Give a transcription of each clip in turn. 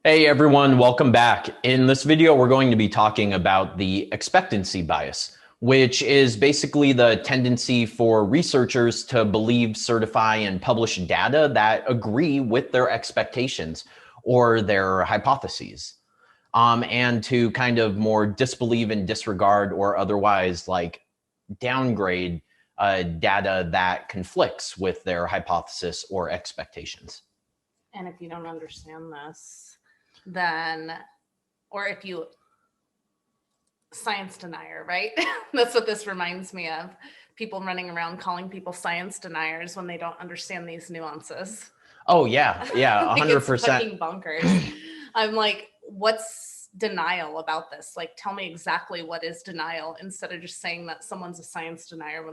Hey everyone, welcome back. In this video, we're going to be talking about the expectancy bias, which is basically the tendency for researchers to believe, certify, and publish data that agree with their expectations or their hypotheses, and to kind of more disbelieve and disregard or otherwise like downgrade data that conflicts with their hypothesis or expectations. And if you don't understand this, then, or if you science denier, right? That's what this reminds me of. People running around calling people science deniers when they don't understand these nuances. Oh yeah, yeah, Like 100%. it's fucking bonkers. I'm like, what's denial about this? Like, tell me exactly what is denial instead of just saying that someone's a science denier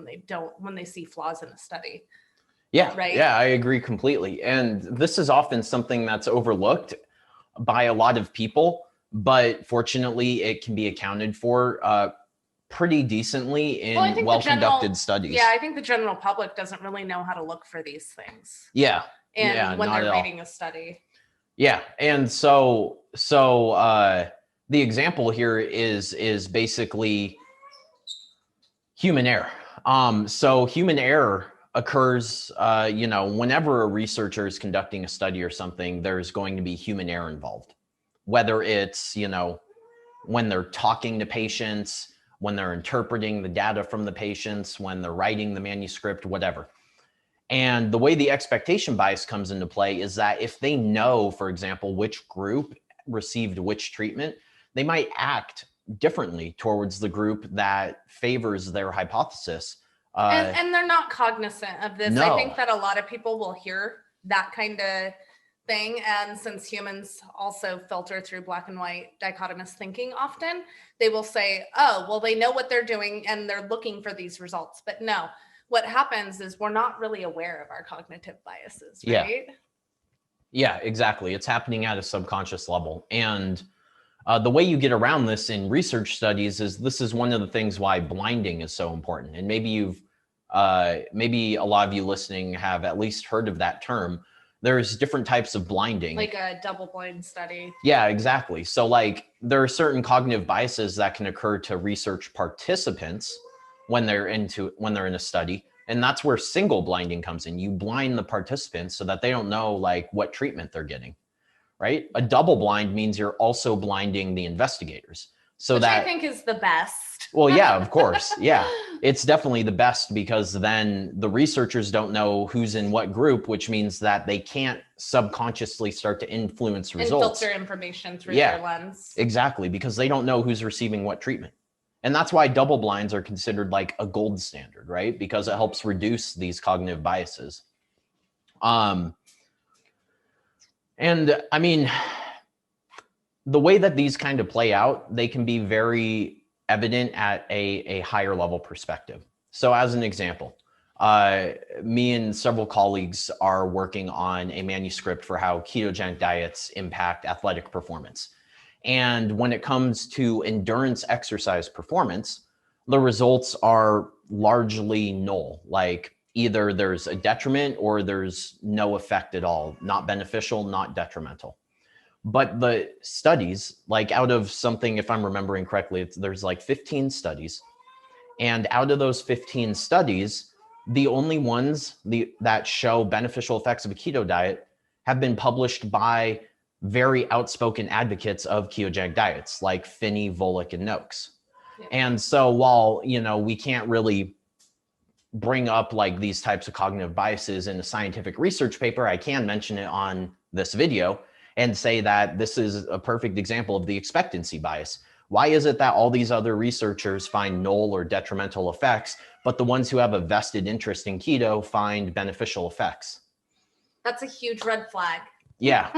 when they see flaws in a study. Yeah, right? Yeah, I agree completely. And this is often something that's overlooked by a lot of people, but fortunately, it can be accounted for pretty decently in well-conducted studies. Yeah, I think the general public doesn't really know how to look for these things. Yeah. And yeah, when they're reading a study. Yeah, and so the example here is basically human error. So human error occurs, whenever a researcher is conducting a study or something, there's going to be human error involved. Whether it's, when they're talking to patients, when they're interpreting the data from the patients, when they're writing the manuscript, whatever. And the way the expectation bias comes into play is that if they know, for example, which group received which treatment, they might act differently towards the group that favors their hypothesis. And they're not cognizant of this. No. I think that a lot of people will hear that kind of thing. And since humans also filter through black and white dichotomous thinking often, they will say, oh, well, they know what they're doing and they're looking for these results. But no, what happens is we're not really aware of our cognitive biases, right? Yeah, exactly. It's happening at a subconscious level. And the way you get around this in research studies is this is one of the things why blinding is so important. And maybe maybe a lot of you listening have at least heard of that term. There's different types of blinding. Like a double blind study. Yeah, exactly. So like there are certain cognitive biases that can occur to research participants when they're in a study. And that's where single blinding comes in. You blind the participants so that they don't know like what treatment they're getting, right? A double blind means you're also blinding the investigators. Which I think is the best. Well, yeah, of course. Yeah, it's definitely the best because then the researchers don't know who's in what group, which means that they can't subconsciously start to influence results. And filter information through their lens. Exactly, because they don't know who's receiving what treatment. And that's why double blinds are considered like a gold standard, right? Because it helps reduce these cognitive biases. And I mean, the way that these kind of play out, they can be very evident at a higher level perspective. So as an example, me and several colleagues are working on a manuscript for how ketogenic diets impact athletic performance. And when it comes to endurance exercise performance, the results are largely null. Like either there's a detriment or there's no effect at all, not beneficial, not detrimental. But the studies, like out of something, if I'm remembering correctly, there's like 15 studies. And out of those 15 studies, the only ones that show beneficial effects of a keto diet have been published by very outspoken advocates of ketogenic diets like Finney, Volek, and Noakes. Yeah. And so while, we can't really bring up like these types of cognitive biases in a scientific research paper, I can mention it on this video and say that this is a perfect example of the expectancy bias. Why is it that all these other researchers find null or detrimental effects, but the ones who have a vested interest in keto find beneficial effects? That's a huge red flag. Yeah.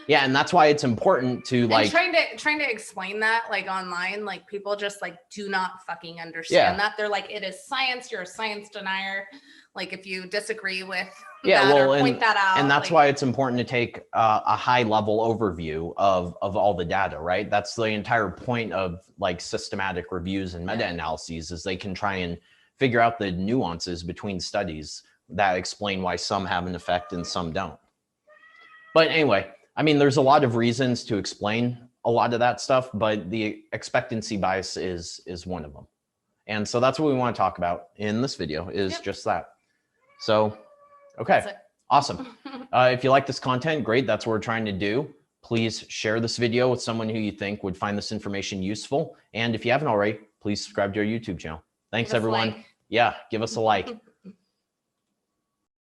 Yeah. And that's why it's important to like trying to explain that like online, like people just like do not fucking understand that. They're like, it is science. You're a science denier. Like if you disagree with point that out. And that's why it's important to take a high level overview of all the data, right? That's the entire point of like systematic reviews and meta-analyses is they can try and figure out the nuances between studies that explain why some have an effect and some don't. But anyway, I mean, there's a lot of reasons to explain a lot of that stuff, but the expectancy bias is one of them. And so that's what we want to talk about in this video is just that. So, okay, awesome. If you like this content, great. That's what we're trying to do. Please share this video with someone who you think would find this information useful. And if you haven't already, please subscribe to our YouTube channel. Thanks, everyone. Yeah, give us a like.